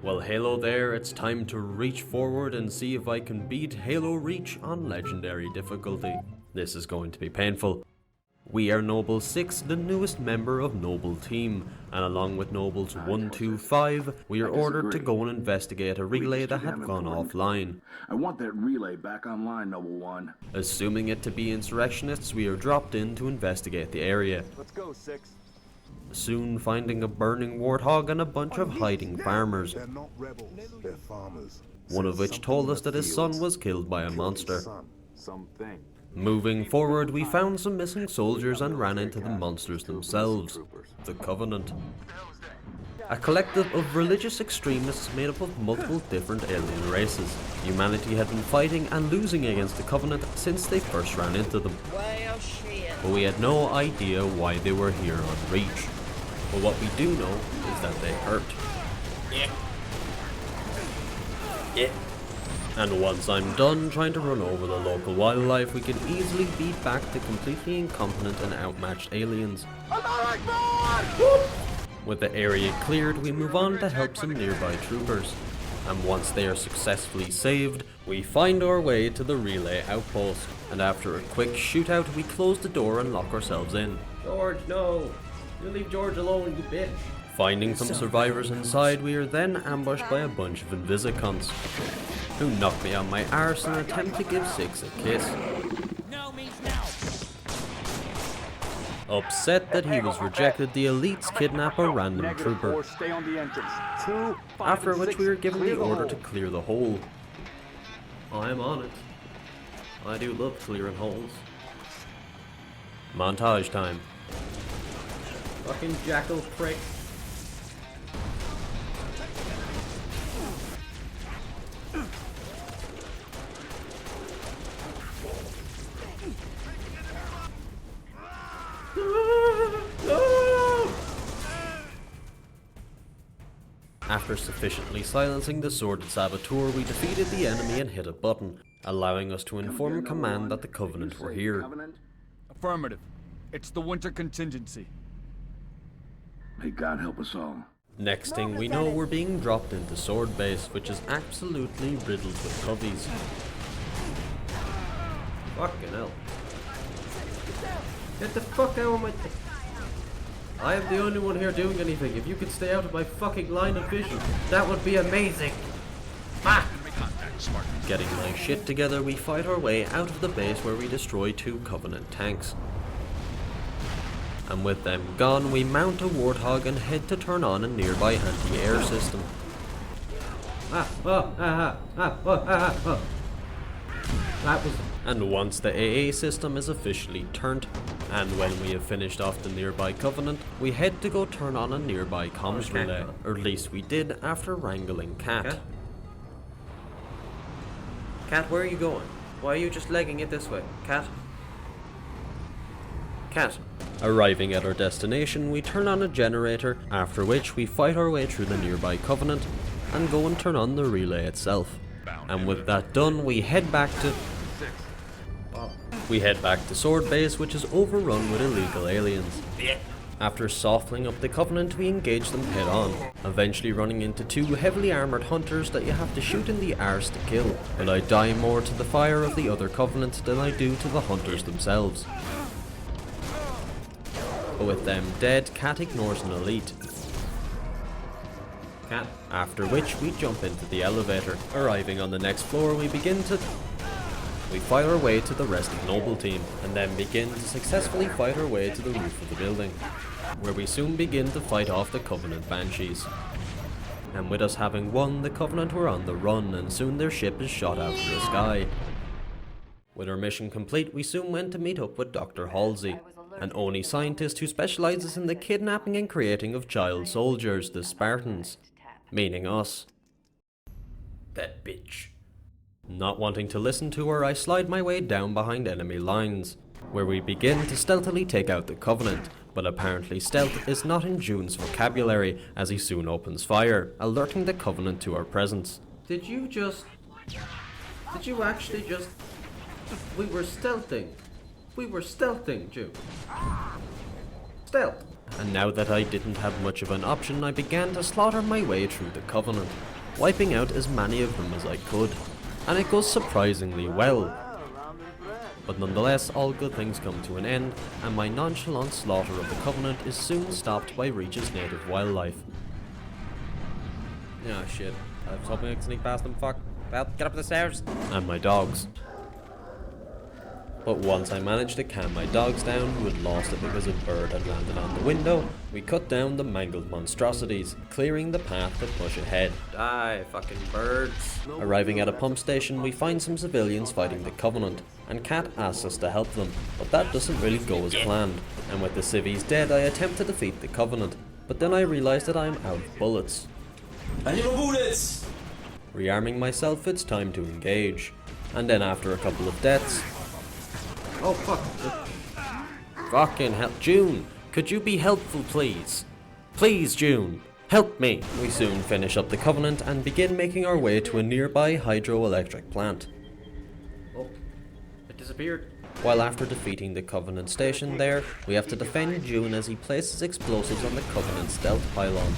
Well, Halo there, it's time to reach forward and see if I can beat Halo Reach on Legendary difficulty. This is going to be painful. We are Noble 6, the newest member of Noble Team, and along with Nobles 1, 2, 5, we are ordered to go and investigate a relay that had gone offline. I want that relay back online, Noble 1. Assuming it to be insurrectionists, we are dropped in to investigate the area. Let's go, 6. Soon finding a burning warthog and a bunch of hiding farmers, They're not rebels, they're farmers. one of which told us that his son was killed by a monster. Something. Moving forward, we found some missing soldiers and ran into the monsters themselves, the Covenant. A collective of religious extremists made up of multiple different alien races. Humanity had been fighting and losing against the Covenant since they first ran into them. Well, shit. But we had no idea why they were here on Reach. But what we do know is that they hurt. Yeah. And once I'm done trying to run over the local wildlife, we can easily beat back the completely incompetent and outmatched aliens. With the area cleared, we move on to help some nearby troopers. And once they are successfully saved, we find our way to the relay outpost. And after a quick shootout, we close the door and lock ourselves in. George, no! You leave George alone, you bitch! Finding some survivors inside, we are then ambushed by a bunch of Invisicons, who knock me on my arse and attempt to give 6 a kiss. No means no. Upset that he was rejected, the elites kidnap a random trooper, Stay on the entrance. 2, 5, after and which 6, we are given clear the order hole. to clear the hole. I am on it. I do love clearing holes. Montage time. Fucking jackal prick. After sufficiently silencing the sordid saboteur, we defeated the enemy and hit a button, allowing us to inform command that the Covenant were here. Affirmative. It's the winter contingency. May God help us all. Next thing we know, we're being dropped into Sword Base, which is absolutely riddled with coveys. Fucking hell. Get the fuck out of my... I am the only one here doing anything. If you could stay out of my fucking line of vision, that would be amazing. Ah! Getting my shit together, we fight our way out of the base where we destroy 2 Covenant tanks. And with them gone, we mount a Warthog and head to turn on a nearby anti-air system. That was... And once the AA system is officially turned, and when we have finished off the nearby Covenant, we head to go turn on a nearby comms relay, or at least we did after wrangling Cat. Cat, where are you going? Why are you just legging it this way? Cat? Cat? Arriving at our destination, we turn on a generator, after which we fight our way through the nearby Covenant, and go and turn on the relay itself. And with that done, we head back to Sword Base, which is overrun with illegal aliens. After softening up the Covenant, we engage them head on, eventually running into 2 heavily armoured hunters that you have to shoot in the arse to kill, but I die more to the fire of the other Covenants than I do to the hunters themselves. But with them dead, Cat ignores an elite. Cat? After which we jump into the elevator. Arriving on the next floor, we fight our way to the rest of Noble Team, and then begin to successfully fight our way to the roof of the building, where we soon begin to fight off the Covenant Banshees. And with us having won, the Covenant were on the run, and soon their ship is shot out of the sky. With our mission complete, we soon went to meet up with Dr. Halsey, an Oni scientist who specializes in the kidnapping and creating of child soldiers, the Spartans, meaning us. That bitch. Not wanting to listen to her, I slide my way down behind enemy lines, where we begin to stealthily take out the Covenant, but apparently stealth is not in June's vocabulary, as he soon opens fire, alerting the Covenant to our presence. Did you actually just... We were stealthing. We were stealthing, June. Stealth. And now that I didn't have much of an option, I began to slaughter my way through the Covenant, wiping out as many of them as I could. And it goes surprisingly well. But nonetheless, all good things come to an end, and my nonchalant slaughter of the Covenant is soon stopped by Reach's native wildlife. Oh shit, I was hoping I could sneak past them, fuck. Well, get up the stairs! And my dogs. But once I managed to calm my dogs down, who had lost it because a bird had landed on the window, we cut down the mangled monstrosities, clearing the path to push ahead. Die, fucking birds. Arriving at a pump station, we find some civilians fighting the Covenant, and Kat asks us to help them, but that doesn't really go as planned. And with the civvies dead, I attempt to defeat the Covenant, but then I realise that I am out of bullets. I need more bullets! Rearming myself, it's time to engage. And then after a couple of deaths... Oh fuck. Fucking hell. June, could you be helpful please? Please June, help me. We soon finish up the Covenant and begin making our way to a nearby hydroelectric plant. Oh, it disappeared. While after defeating the Covenant station there, we have to defend June as he places explosives on the Covenant stealth pylon.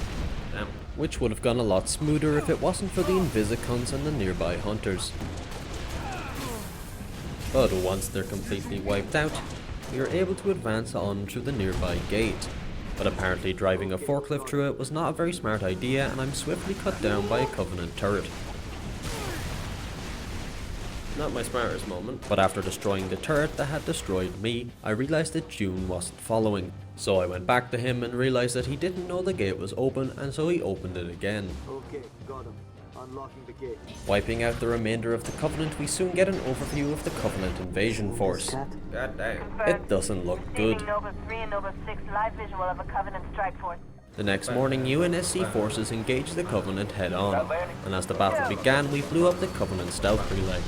Damn. Which would have gone a lot smoother if it wasn't for the Invisicons and the nearby hunters. But once they're completely wiped out, we are able to advance on through the nearby gate. But apparently driving a forklift through it was not a very smart idea, and I'm swiftly cut down by a Covenant turret. Not my smartest moment, but after destroying the turret that had destroyed me, I realised that June wasn't following. So I went back to him and realised that he didn't know the gate was open, and so he opened it again. Okay, got him. Unlocking the gate. Wiping out the remainder of the Covenant, we soon get an overview of the Covenant invasion force. God damn. It doesn't look good. Nova 3 and Nova 6 live visual of a Covenant strike force. The next morning, UNSC forces engaged the Covenant head on, and as the battle began, we blew up the Covenant stealth relay.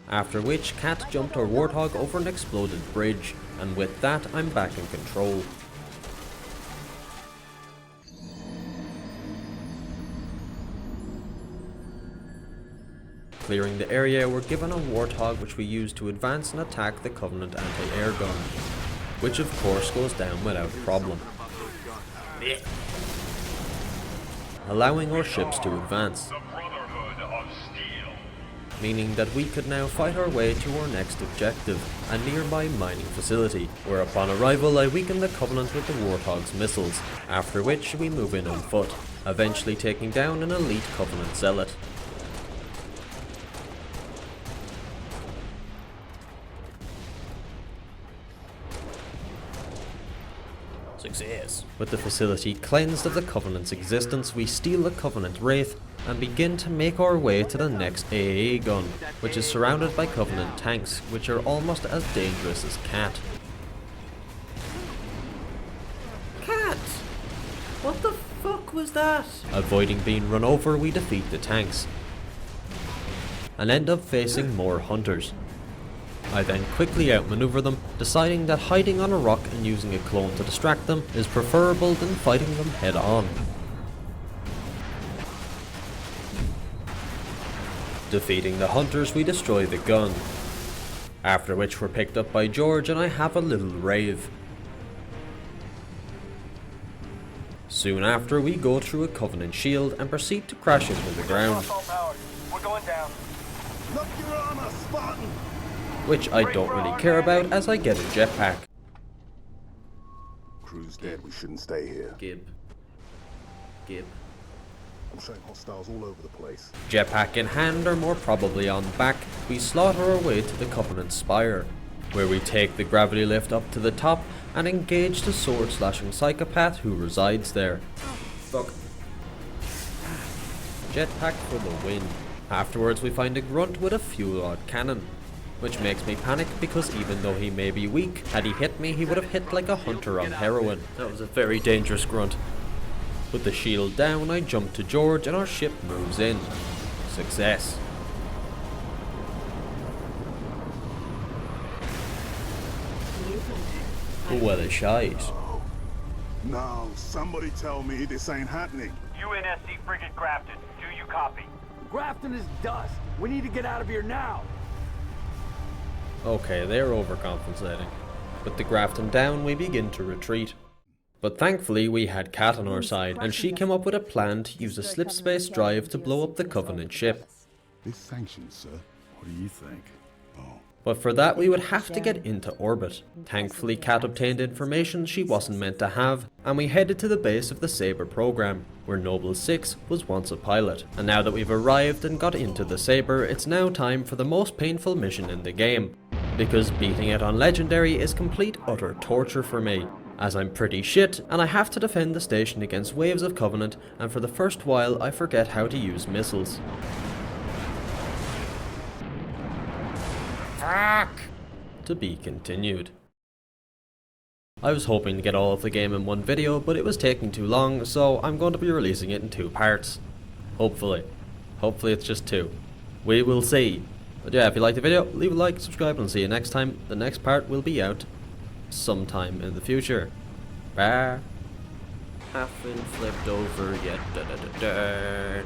After which, Kat jumped her Warthog over an exploded bridge, and with that, I'm back in control. Clearing the area, we're given a Warthog which we use to advance and attack the Covenant anti-air gun, which of course goes down without problem, allowing our ships to advance, meaning that we could now fight our way to our next objective, a nearby mining facility, where upon arrival I weaken the Covenant with the Warthog's missiles, after which we move in on foot, eventually taking down an elite Covenant zealot. Success. With the facility cleansed of the Covenant's existence, we steal the Covenant Wraith and begin to make our way to the next AA gun, which is surrounded by Covenant tanks, which are almost as dangerous as Kat. Cat! What the fuck was that? Avoiding being run over, we defeat the tanks, and end up facing more hunters. I then quickly outmaneuver them, deciding that hiding on a rock and using a clone to distract them is preferable than fighting them head on. Defeating the hunters, we destroy the gun, after which we're picked up by George and I have a little rave. Soon after, we go through a Covenant shield and proceed to crash into the ground, We're going down. Lock your armor, Spartan! which I don't really care about as I get a jetpack. Crew's dead, we shouldn't stay here. Gib. I'm showing hostiles all over the place. Jetpack in hand, or more probably on back, we slaughter our way to the Covenant Spire, where we take the gravity lift up to the top and engage the sword-slashing psychopath who resides there. Fuck. Jetpack for the win. Afterwards we find a grunt with a fuel-rod cannon, which makes me panic because even though he may be weak, had he hit me he would have hit like a hunter on heroin. That was a very dangerous grunt. With the shield down, I jump to George and our ship moves in. Success. Well, a shite. Now, somebody tell me this ain't happening. UNSC frigate Grafton. Do you copy? Grafton is dust. We need to get out of here now. Okay, they're overcompensating. With the Grafton down, we begin to retreat. But thankfully we had Kat on our side, and she came up with a plan to use a slipspace drive to blow up the Covenant ship. This sanctions, sir. What do you think? Oh. But for that we would have to get into orbit. Thankfully Kat obtained information she wasn't meant to have, and we headed to the base of the Sabre program, where Noble 6 was once a pilot. And now that we've arrived and got into the Sabre, it's now time for the most painful mission in the game. Because beating it on Legendary is complete utter torture for me, as I'm pretty shit and I have to defend the station against waves of Covenant, and for the first while I forget how to use missiles. Fuck! To be continued. I was hoping to get all of the game in one video, but it was taking too long, so I'm going to be releasing it in 2 parts. Hopefully. Hopefully it's just 2. We will see. But yeah, if you liked the video, leave a like, subscribe, and I'll see you next time. The next part will be out sometime in the future. Bye. Haven't flipped over yet. Da, da, da, da.